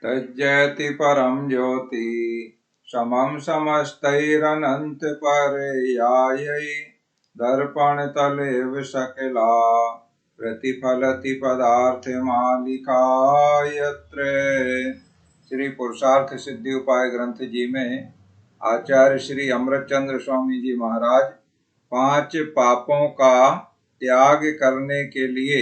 तज्जयति परम ज्योति समम समस्तैरनंत पर्यायै दर्पण तले विशकला प्रतिफलति पदार्थ मालिका यत्र। श्री पुरुषार्थ सिद्धि उपाय ग्रंथ जी में आचार्य श्री अमृतचंद्र स्वामी जी महाराज 5 पापों का त्याग करने के लिए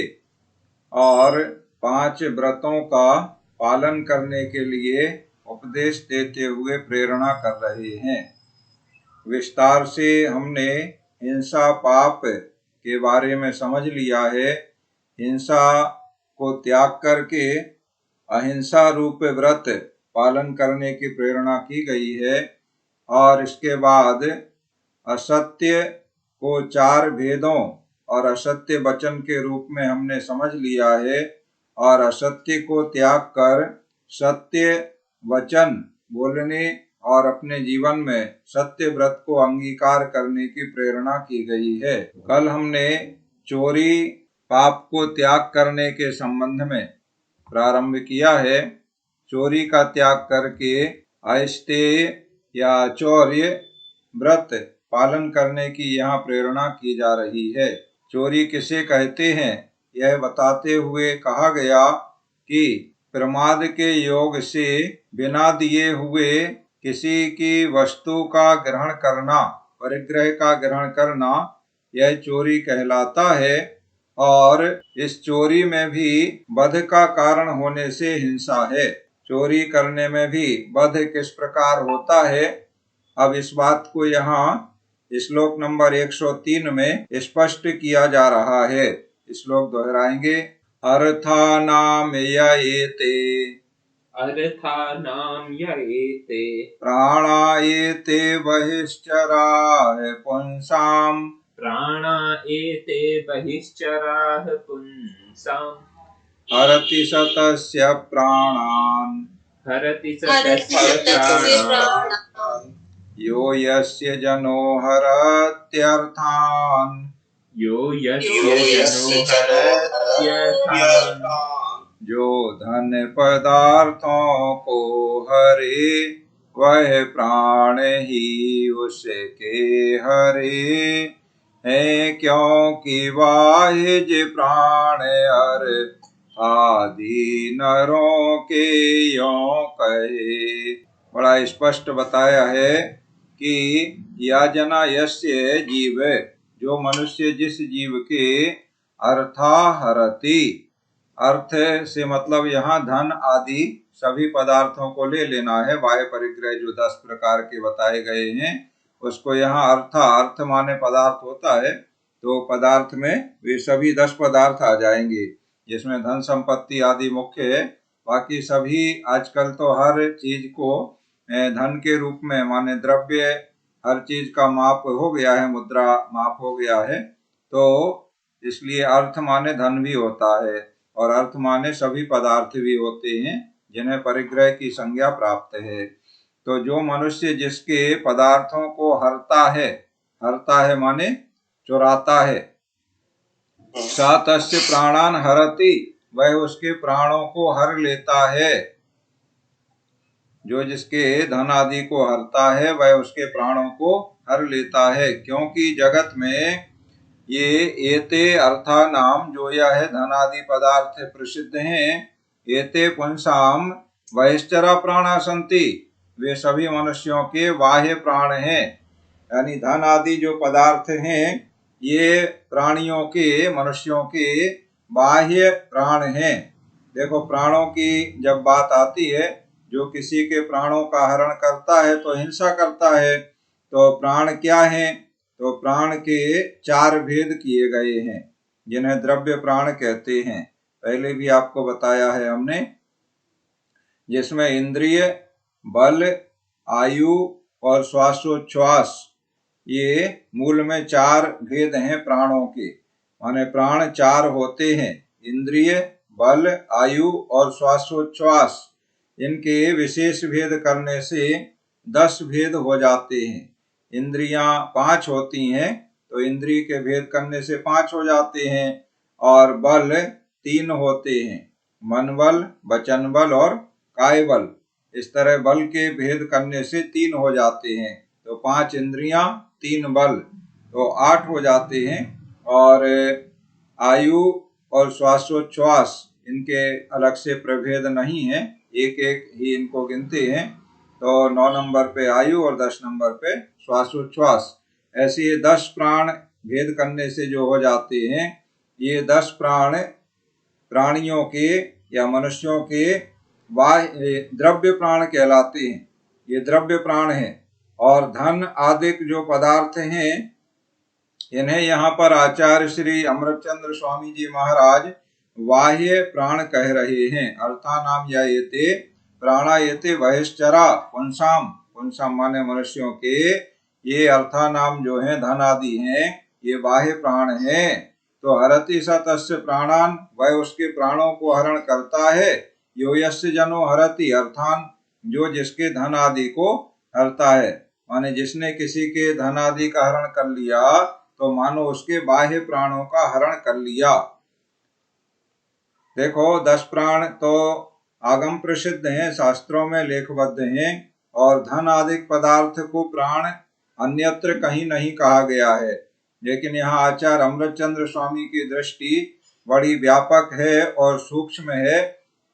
और 5 व्रतों का पालन करने के लिए उपदेश देते हुए प्रेरणा कर रहे हैं। विस्तार से हमने हिंसा पाप के बारे में समझ लिया है। हिंसा को त्याग करके अहिंसा रूप व्रत पालन करने की प्रेरणा की गई है। और इसके बाद असत्य को 4 भेदों और असत्य वचन के रूप में हमने समझ लिया है और असत्य को त्याग कर सत्य वचन बोलने और अपने जीवन में सत्य व्रत को अंगीकार करने की प्रेरणा की गई है। कल हमने चोरी पाप को त्याग करने के संबंध में प्रारंभ किया है। चोरी का त्याग करके अस्थेय या चौर्य व्रत पालन करने की यहाँ प्रेरणा की जा रही है। चोरी किसे कहते हैं यह बताते हुए कहा गया कि प्रमाद के योग से बिना दिए हुए किसी की वस्तु का ग्रहण करना, परिग्रह का ग्रहण करना, यह चोरी कहलाता है। और इस चोरी में भी वध का कारण होने से हिंसा है। चोरी करने में भी वध किस प्रकार होता है, अब इस बात को यहाँ श्लोक नंबर 103 में स्पष्ट किया जा रहा है। श्लोक दोहराएंगे। अर्थानाम यएते प्राणा एते बहिश्चराः पुंसाम् हरति सतस्य प्राणान् यो यस्य जनो हरत्यर्थान् जो धन पदार्थों को हरे वह प्राण ही उसके हरे है, क्योंकि वाहिज प्राण हर आदि नरों के यों कहे। बड़ा स्पष्ट बताया है कि याजना यस्य जीव, जो मनुष्य जिस जीव के अर्था हरति, अर्थ से मतलब यहाँ धन आदि सभी पदार्थों को ले लेना है। बाह्य परिग्रह जो 10 प्रकार के बताए गए हैं उसको यहाँ अर्थ माने पदार्थ होता है, तो पदार्थ में वे सभी 10 पदार्थ आ जाएंगे जिसमें धन संपत्ति आदि मुख्य है। बाकी सभी आजकल तो हर चीज को धन के रूप में माने द्रव्य, हर चीज का माप हो गया है, मुद्रा माप हो गया है, तो इसलिए अर्थ माने धन भी होता है और अर्थ माने सभी पदार्थ भी होते हैं जिन्हें परिग्रह की संज्ञा प्राप्त है। तो जो मनुष्य जिसके पदार्थों को हरता है माने चुराता है, सा तस्य प्राणान हरति, वह उसके प्राणों को हर लेता है। जो जिसके धन आदि को हरता है वह उसके प्राणों को हर लेता है, क्योंकि जगत में ये एते अर्था नाम जो यह है धन आदि पदार्थ प्रसिद्ध हैं। एते पुंसाम बहिश्चरा प्राणा संति, वे सभी मनुष्यों के बाह्य प्राण हैं। यानी धन आदि जो पदार्थ हैं ये प्राणियों के, मनुष्यों के बाह्य प्राण हैं। देखो प्राणों की जब बात आती है, जो किसी के प्राणों का हरण करता है तो हिंसा करता है। तो प्राण क्या है, तो प्राण के 4 भेद किए गए हैं जिन्हें द्रव्य प्राण कहते हैं। पहले भी आपको बताया है हमने, जिसमें इंद्रिय, बल, आयु और श्वासोच्छ्वास, ये मूल में 4 भेद हैं प्राणों के। माने प्राण 4 होते हैं, इंद्रिय, बल, आयु और श्वासोच्छ्वास। इनके विशेष भेद करने से 10 भेद हो जाते हैं। इंद्रियां 5 होती हैं तो इंद्रिय के भेद करने से 5 हो जाते हैं। और बल 3 होते हैं, मन बल, वचन बल और काय बल, इस तरह बल के भेद करने से 3 हो जाते हैं। तो 5 इंद्रियां 3 बल तो 8 हो जाते हैं। और आयु और श्वासोच्छ्वास इनके अलग से प्रभेद नहीं है, एक एक ही इनको गिनते हैं। तो 9 नंबर पे आयु और 10 नंबर पे श्वासोच्छ्वास। ऐसे ये 10 प्राण भेद करने से जो हो जाते हैं, ये 10 प्राण प्राणियों के या मनुष्यों के द्रव्य प्राण कहलाते हैं। ये द्रव्य प्राण हैं। और धन आदि जो पदार्थ हैं, इन्हें यहाँ पर आचार्य श्री अमृतचंद्र स्वामी जी महाराज बाह्य प्राण कह रहे हैं। अर्थानाम येते प्राणायते बहिश्चरा पुंसाम, पुंसाम माने मनुष्यों के, ये अर्थानाम जो है धन आदि हैं, ये बाह्य प्राण हैं। तो हरति स तस्य प्राणान, वह उसके प्राणों को हरण करता है। यो यस्य जनो हरति, अर्थान जो जिसके धन आदि को हरता है, माने जिसने किसी के धन आदि का हरण कर लिया तो मानो उसके बाह्य प्राणों का हरण कर लिया। देखो 10 प्राण तो आगम प्रसिद्ध हैं, शास्त्रों में लेखबद्ध हैं। और धन आदि पदार्थ को प्राण अन्यत्र कहीं नहीं कहा गया है। लेकिन यहाँ आचार्य अमृतचंद्र स्वामी की दृष्टि बड़ी व्यापक है और सूक्ष्म है,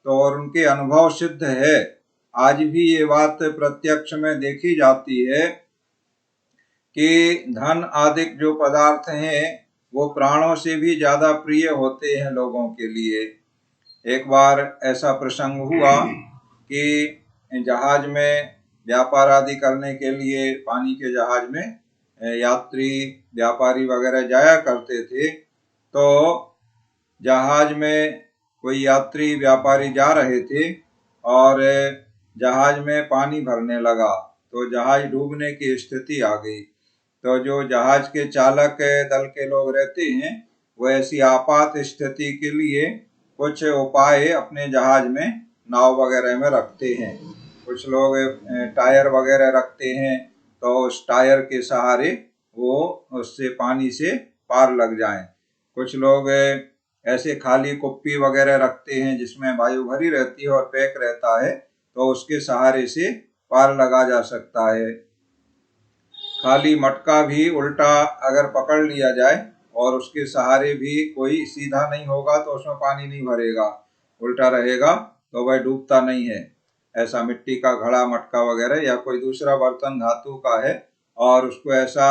तो और उनके अनुभव सिद्ध है। आज भी ये बात प्रत्यक्ष में देखी जाती है कि धन आदि जो पदार्थ हैं वो प्राणों से भी ज्यादा प्रिय होते हैं लोगों के लिए। एक बार ऐसा प्रसंग हुआ कि जहाज में व्यापार आदि करने के लिए, पानी के जहाज में यात्री व्यापारी वगैरह जाया करते थे। तो जहाज में कोई यात्री व्यापारी जा रहे थे और जहाज में पानी भरने लगा, तो जहाज डूबने की स्थिति आ गई। तो जो जहाज के चालक दल के लोग रहते हैं, वो ऐसी आपात स्थिति के लिए कुछ उपाय अपने जहाज में नाव वगैरह में रखते हैं। कुछ लोग टायर वगैरह रखते हैं, तो उस टायर के सहारे वो उससे पानी से पार लग जाएं। कुछ लोग ऐसे खाली कुप्पी वगैरह रखते हैं जिसमें वायु भरी रहती है और पैक रहता है, तो उसके सहारे से पार लगा जा सकता है। खाली मटका भी उल्टा अगर पकड़ लिया जाए और उसके सहारे भी कोई सीधा नहीं होगा तो उसमें पानी नहीं भरेगा, उल्टा रहेगा तो वह डूबता नहीं है। ऐसा मिट्टी का घड़ा, मटका वगैरह या कोई दूसरा बर्तन धातु का है और उसको ऐसा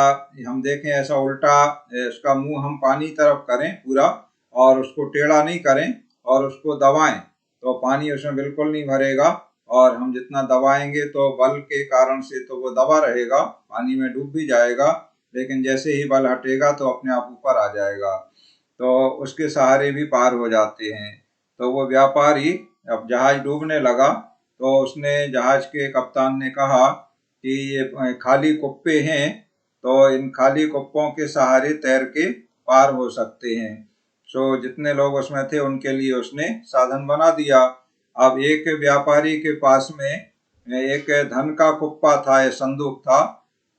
हम देखें, ऐसा उल्टा उसका मुंह हम पानी तरफ करें पूरा और उसको टेढ़ा नहीं करें और उसको दबाएं, तो पानी उसमें बिल्कुल नहीं भरेगा। और हम जितना दबाएंगे तो बल के कारण से तो वो दबा रहेगा, पानी में डूब भी जाएगा, लेकिन जैसे ही बल हटेगा तो अपने आप ऊपर आ जाएगा। तो उसके सहारे भी पार हो जाते हैं। तो वो व्यापारी अब जहाज डूबने लगा तो उसने जहाज के कप्तान ने कहा कि ये खाली कुप्पे हैं, तो इन खाली कुप्पों के सहारे तैर के पार हो सकते हैं। सो जितने लोग उसमें थे उनके लिए उसने साधन बना दिया। अब एक व्यापारी के पास में एक धन का कुप्पा था, या संदूक था,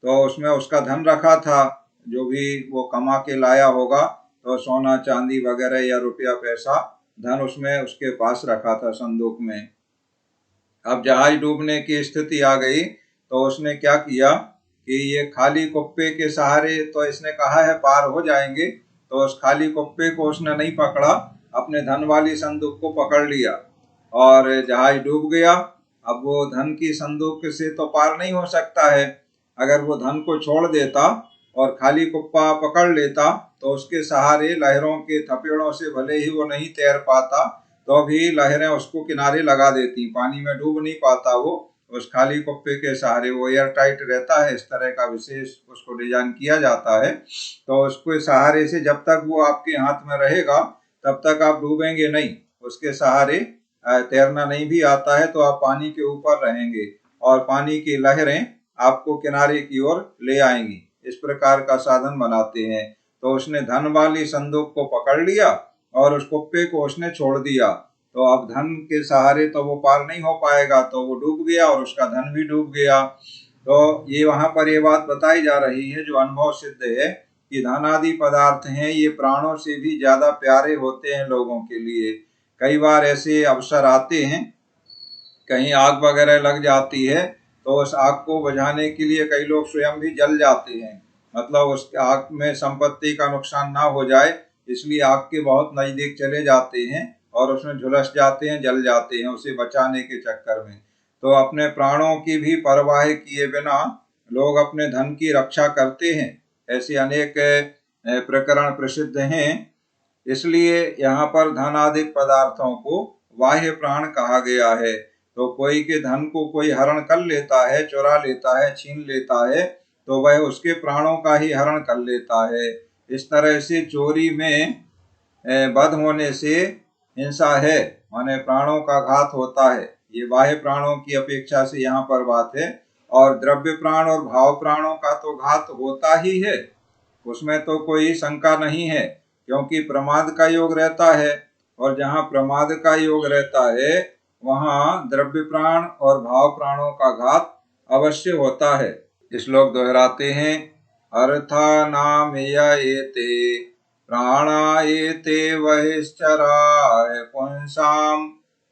तो उसमें उसका धन रखा था, जो भी वो कमा के लाया होगा, तो सोना चांदी वगैरह या रुपया पैसा धन उसमें उसके पास रखा था संदूक में। अब जहाज डूबने की स्थिति आ गई तो उसने क्या किया कि ये खाली कुप्पे के सहारे, तो इसने कहा है पार हो जाएंगे, तो उस खाली कुप्पे को उसने नहीं पकड़ा, अपने धन वाली संदूक को पकड़ लिया और जहाज डूब गया। अब वो धन की संदूक से तो पार नहीं हो सकता है। अगर वो धन को छोड़ देता और खाली कुप्पा पकड़ लेता तो उसके सहारे लहरों के थपेड़ों से भले ही वो नहीं तैर पाता, तो भी लहरें उसको किनारे लगा देती, पानी में डूब नहीं पाता वो। उस खाली कुप्पे के सहारे, वो एयर टाइट रहता है, इस तरह का विशेष उसको डिजाइन किया जाता है। तो उसके सहारे से जब तक वो आपके हाथ में रहेगा तब तक आप डूबेंगे नहीं। उसके सहारे तैरना नहीं भी आता है तो आप पानी के ऊपर रहेंगे और पानी की लहरें आपको किनारे की ओर ले आएंगी। इस प्रकार का साधन बनाते हैं। तो उसने धन वाली संदूक को पकड़ लिया और उस कुप्पे को उसने छोड़ दिया। तो अब धन के सहारे तो वो पार नहीं हो पाएगा, तो वो डूब गया और उसका धन भी डूब गया। तो ये वहां पर ये बात बताई जा रही है जो अनुभव सिद्ध है कि धन आदि पदार्थ हैं, ये प्राणों से भी ज्यादा प्यारे होते हैं लोगों के लिए। कई बार ऐसे अवसर आते हैं कहीं आग वगैरह लग जाती है तो उस आग को बुझाने के लिए कई लोग स्वयं भी जल जाते हैं, मतलब उस आग में संपत्ति का नुकसान ना हो जाए इसलिए आग के बहुत नजदीक चले जाते हैं और उसमें झुलस जाते हैं, जल जाते हैं उसे बचाने के चक्कर में। तो अपने प्राणों की भी परवाह किए बिना लोग अपने धन की रक्षा करते हैं, ऐसे अनेक प्रकरण प्रसिद्ध हैं। इसलिए यहाँ पर धनादिक पदार्थों को बाह्य प्राण कहा गया है। तो कोई के धन को कोई हरण कर लेता है, चुरा लेता है, छीन लेता है, तो वह उसके प्राणों का ही हरण कर लेता है। इस तरह से चोरी में वध होने से हिंसा है, माने प्राणों का घात होता है। ये बाह्य प्राणों की अपेक्षा से यहाँ पर बात है। और द्रव्य प्राण और भाव प्राणों का तो घात होता ही है, उसमें तो कोई शंका नहीं है, क्योंकि प्रमाद का योग रहता है और जहाँ प्रमाद का योग रहता है वहाँ द्रव्य प्राण और भाव प्राणों का घात अवश्य होता है। श्लोक दोहराते हैं। अर्थानामेयते प्राणा एते वहिश्चराय पुंसाम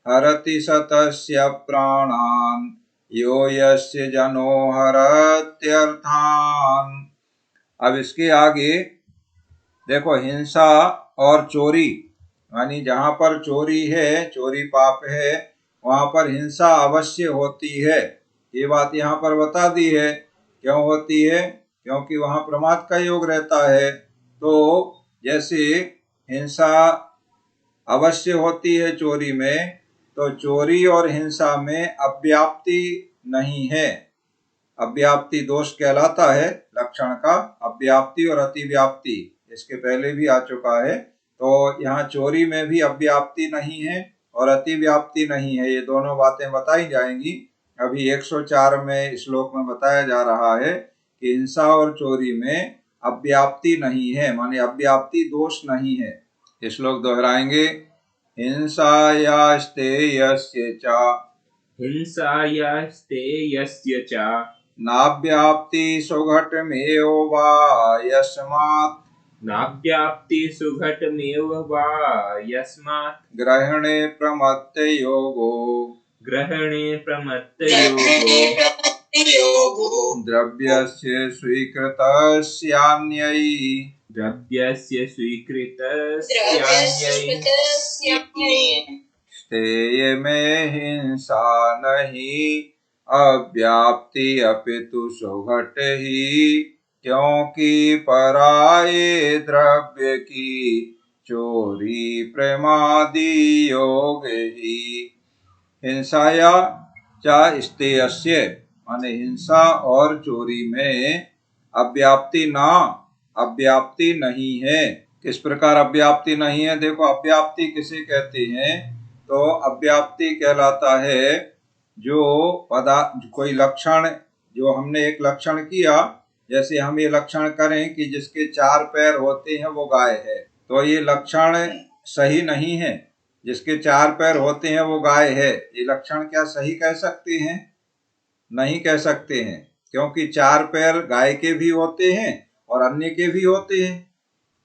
हरति सतस्य प्राणान यो यस्य जनो हरत्यर्थान। अब इसके आगे देखो, हिंसा और चोरी, यानी जहाँ पर चोरी है, चोरी पाप है, वहाँ पर हिंसा अवश्य होती है। ये बात यहाँ पर बता दी है। क्यों होती है? क्योंकि वहाँ प्रमाद का योग रहता है। तो जैसे हिंसा अवश्य होती है चोरी में, तो चोरी और हिंसा में अव्याप्ति नहीं है। अव्याप्ति दोष कहलाता है लक्षण का, अव्याप्ति और अतिव्याप्ति, इसके पहले भी आ चुका है। तो यहाँ चोरी में भी अव्याप्ति नहीं है और अतिव्याप्ति नहीं है, ये दोनों बातें बताई जाएंगी। अभी 104 में श्लोक में बताया जा रहा है कि हिंसा और चोरी में अव्याप्ति नहीं है, माने अव्याप्ति दोष नहीं है। श्लोक दोहराएंगे। हिंसायास्ते यस्य च हिंसायास्ते यस्य च नाव्याप्ति सुघटमेव वा यस्मात् नाव्याप्ति सुघटमेव वा यस्मात् ग्रहणे प्रमत्तयोगो द्रव्यस्य स्वीकृतस्यान्यै स्थेय में हिंसा नहीं अव्याप्ति अपितु सुघट ही, क्योंकि पराये द्रव्य की चोरी प्रमादी योग ही। हिंसाया चा स्तेयस्य, माने हिंसा और चोरी में अव्याप्ति ना, अव्याप्ति नहीं है। किस प्रकार अव्याप्ति नहीं है? देखो, अव्याप्ति किसे कहते हैं? तो अव्याप्ति कहलाता है जो कोई लक्षण, जो हमने एक लक्षण किया, जैसे हम ये लक्षण करें कि जिसके 4 पैर होते हैं वो गाय है, तो ये लक्षण सही नहीं है। जिसके 4 पैर होते हैं वो गाय है, ये लक्षण क्या सही कह सकते हैं? नहीं कह सकते हैं, क्योंकि 4 पैर गाय के भी होते हैं और अन्य के भी होते हैं,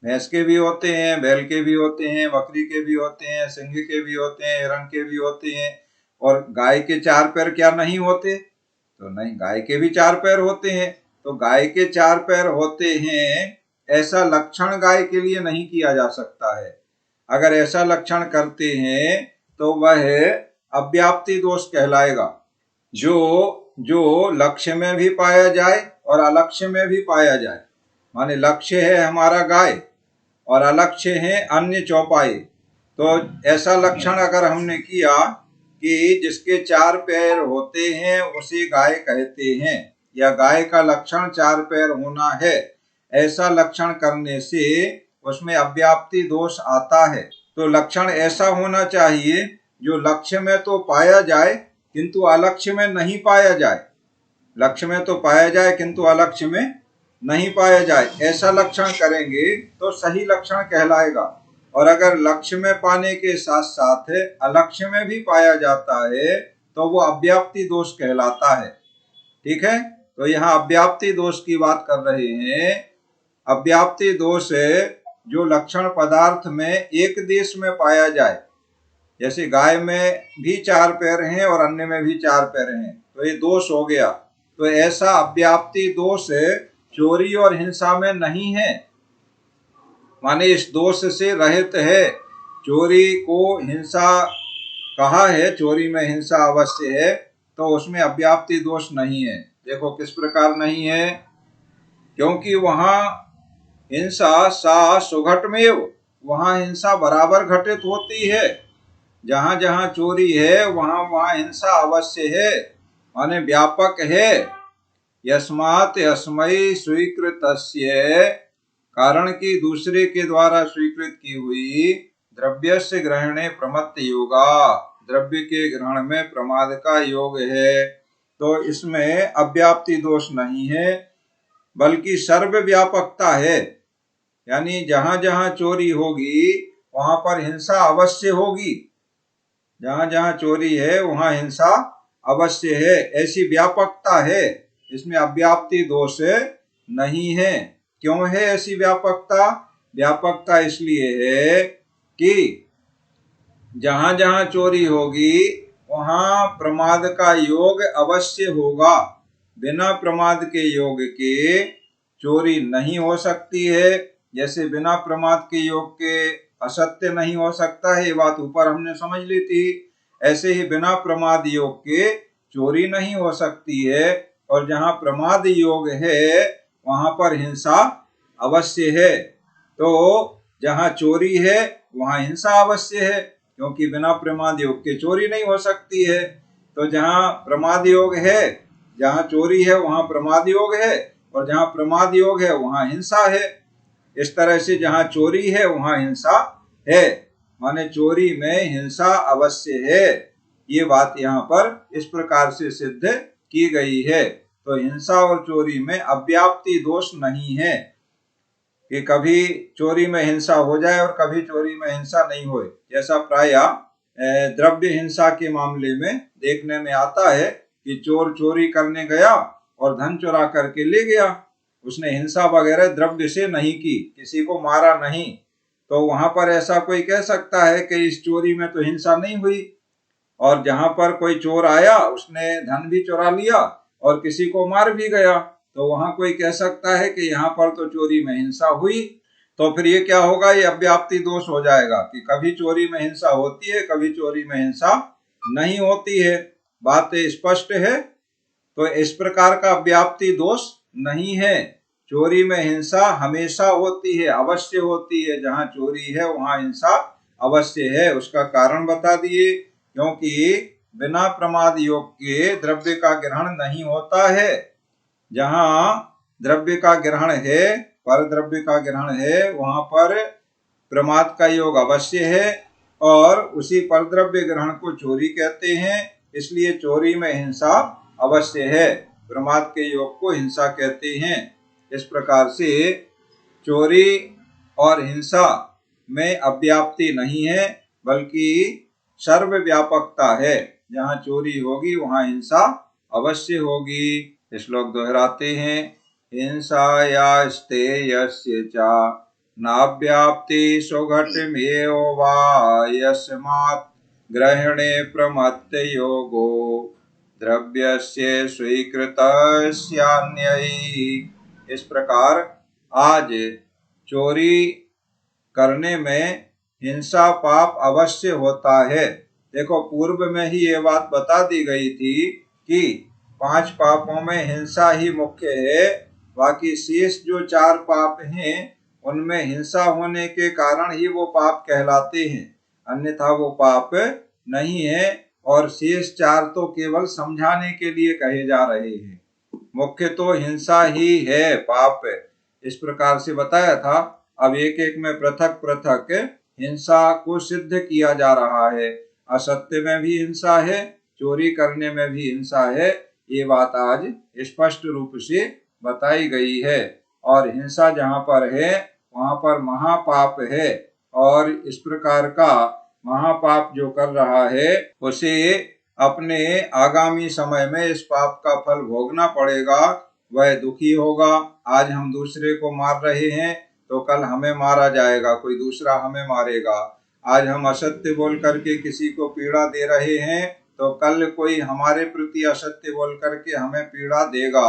भैंस के भी होते हैं, बैल के भी होते हैं, बकरी के भी होते हैं, सिंह के भी होते हैं, हिरण के भी होते हैं। और गाय के 4 पैर क्या नहीं होते? तो नहीं, गाय के भी 4 पैर होते हैं। तो गाय के 4 पैर होते हैं, ऐसा लक्षण गाय के लिए नहीं किया जा सकता है। अगर ऐसा लक्षण करते हैं तो वह अव्याप्ति दोष कहलाएगा। जो लक्ष्य में भी पाया जाए और अलक्ष्य में भी पाया जाए, माने लक्ष्य है हमारा गाय और अलक्ष्य है अन्य चौपाई, तो ऐसा लक्षण अगर हमने किया कि जिसके 4 पैर होते हैं उसे गाय कहते हैं, या गाय का लक्षण 4 पैर होना है, ऐसा लक्षण करने से उसमें अव्याप्ति दोष आता है। तो लक्षण ऐसा होना चाहिए जो लक्ष्य में तो पाया जाए किंतु अलक्ष्य में नहीं पाया जाए, लक्ष्य में तो पाया जाए किंतु अलक्ष्य में नहीं पाया जाए, ऐसा लक्षण करेंगे तो सही लक्षण कहलाएगा। और अगर लक्ष्य में पाने के साथ साथ अलक्ष्य में भी पाया जाता है तो वो अव्याप्ति दोष कहलाता है। ठीक है, तो यहाँ अव्याप्ति दोष की बात कर रहे हैं। अव्याप्ति दोष जो लक्षण पदार्थ में एक देश में पाया जाए, जैसे गाय में भी 4 पैर हैं और अन्य में भी 4 पैर हैं, तो ये दोष हो गया। तो ऐसा अव्याप्ति दोष चोरी और हिंसा में नहीं है, माने इस दोष से रहित है। चोरी को हिंसा कहा है, चोरी में हिंसा अवश्य है, तो उसमें अव्याप्ति दोष नहीं है। देखो किस प्रकार नहीं है, क्योंकि वहां हिंसा सा सुघटमेव, वहां हिंसा बराबर घटित होती है। जहां जहां चोरी है वहां वहां हिंसा अवश्य है, माने व्यापक है। यस्मात् यस्मै स्वीकृतस्य, कारण कि दूसरे के द्वारा स्वीकृत की हुई द्रव्यस्य ग्रहणे प्रमत्त योगा, द्रव्य के ग्रहण में प्रमाद का योग है। तो इसमें अव्याप्ति दोष नहीं है, बल्कि सर्वव्यापकता है। यानी जहां जहां चोरी होगी वहां पर हिंसा अवश्य होगी, जहां जहां चोरी है वहां हिंसा अवश्य है, ऐसी व्यापकता है। इसमें अव्याप्ति दोष नहीं है। क्यों है ऐसी व्यापकता? व्यापकता इसलिए है कि जहां जहां चोरी होगी वहां प्रमाद का योग अवश्य होगा। बिना प्रमाद के योग के चोरी नहीं हो सकती है। जैसे बिना प्रमाद के योग के असत्य नहीं हो सकता है, ये बात ऊपर हमने समझ ली थी। ऐसे ही बिना प्रमाद योग के चोरी नहीं हो सकती है, और जहां प्रमाद योग है वहां पर हिंसा अवश्य है। तो जहां चोरी है वहां हिंसा अवश्य है, क्योंकि बिना प्रमाद योग के चोरी नहीं हो सकती है। तो जहां प्रमाद योग है, जहां चोरी है वहां प्रमाद योग है, और जहां प्रमाद योग है वहां हिंसा है। इस तरह से जहां चोरी है वहां हिंसा है, माने चोरी में हिंसा अवश्य है। ये बात यहाँ पर इस प्रकार से सिद्ध की गई है। तो हिंसा और चोरी में अव्याप्ति दोष नहीं है कि कभी चोरी में हिंसा हो जाए और कभी चोरी में हिंसा नहीं होए। जैसा प्रायः द्रव्य हिंसा के मामले में देखने में आता है कि चोर चोरी करने गया और धन चुरा करके ले गया, उसने हिंसा वगैरह द्रव्य से नहीं की, किसी को मारा नहीं, तो वहां पर ऐसा कोई कह सकता है कि इस चोरी में तो हिंसा नहीं हुई। और जहां पर कोई चोर आया उसने धन भी चुरा लिया और किसी को मार भी गया, तो वहां कोई कह सकता है कि यहाँ पर तो चोरी में हिंसा हुई। तो फिर ये क्या होगा, ये अव्याप्ति दोष हो जाएगा कि कभी चोरी में हिंसा होती है, कभी चोरी में हिंसा नहीं होती है। बात स्पष्ट है। तो इस प्रकार का अव्याप्ति दोष नहीं है। चोरी में हिंसा हमेशा होती है, अवश्य होती है। जहां चोरी है वहां हिंसा अवश्य है। उसका कारण बता दिए, क्योंकि बिना प्रमाद योग के द्रव्य का ग्रहण नहीं होता है। जहां द्रव्य का ग्रहण है, पर द्रव्य का ग्रहण है, वहां पर प्रमाद का योग अवश्य है, और उसी पर द्रव्य ग्रहण को चोरी कहते हैं। इसलिए चोरी में हिंसा अवश्य है, प्रमाद के योग को हिंसा कहते हैं। इस प्रकार से चोरी और हिंसा में अव्याप्ति नहीं है, बल्कि सर्वव्यापकता है। जहां चोरी होगी वहां हिंसा अवश्य होगी। श्लोक दोहराते हैं। हिंसायास्ते यस्य च नाव्याप्ति सुघटमेव वा यस्मात् ग्रहणे प्रमत्त योगो द्रव्यस्य स्वीकृतस्यान्यै। इस प्रकार आज चोरी करने में हिंसा पाप अवश्य होता है। देखो पूर्व में ही ये बात बता दी गई थी कि 5 पापों में हिंसा ही मुख्य है, बाकी शेष जो 4 पाप हैं उनमें हिंसा होने के कारण ही वो पाप कहलाते हैं, अन्यथा वो पाप नहीं है। और शेष 4 तो केवल समझाने के लिए कहे जा रहे हैं, मुख्य तो हिंसा ही है, पाप। इस प्रकार से बताया था। अब एक एक में पृथक पृथक हिंसा को सिद्ध किया जा रहा है। असत्य में भी हिंसा है, चोरी करने में भी हिंसा है, ये बात आज स्पष्ट रूप से बताई गई है। और हिंसा जहाँ पर है वहां पर महापाप है, और इस प्रकार का महापाप जो कर रहा है उसे अपने आगामी समय में इस पाप का फल भोगना पड़ेगा। वह दुखी होगा। आज हम दूसरे को मार रहे हैं तो कल हमें मारा जाएगा, कोई दूसरा हमें मारेगा। आज हम असत्य बोल करके किसी को पीड़ा दे रहे हैं तो कल कोई हमारे प्रति असत्य बोल करके हमें पीड़ा देगा।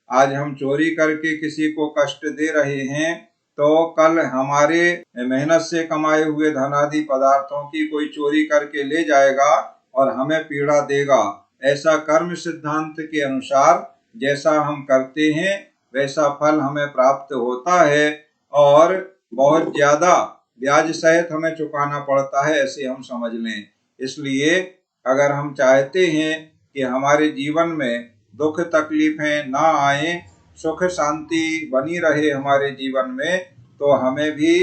आज हम चोरी करके किसी को कष्ट दे रहे हैं तो कल हमारे मेहनत से कमाए हुए धनादि पदार्थों की कोई चोरी करके ले जाएगा और हमें पीड़ा देगा। ऐसा कर्म सिद्धांत के अनुसार जैसा हम करते हैं वैसा फल हमें प्राप्त होता है और बहुत ज्यादा ब्याज सहित हमें चुकाना पड़ता है, ऐसे हम समझ लें। इसलिए अगर हम चाहते हैं कि हमारे जीवन में दुख तकलीफें ना आए, सुख शांति बनी रहे हमारे जीवन में, तो हमें भी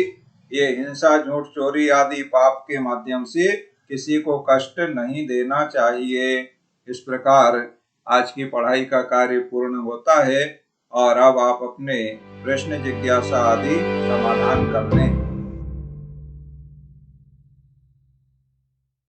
ये हिंसा झूठ चोरी आदि पाप के माध्यम से किसी को कष्ट नहीं देना चाहिए। इस प्रकार आज की पढ़ाई का कार्य पूर्ण होता है और अब आप अपने प्रश्न जिज्ञासा आदि समाधान कर लें।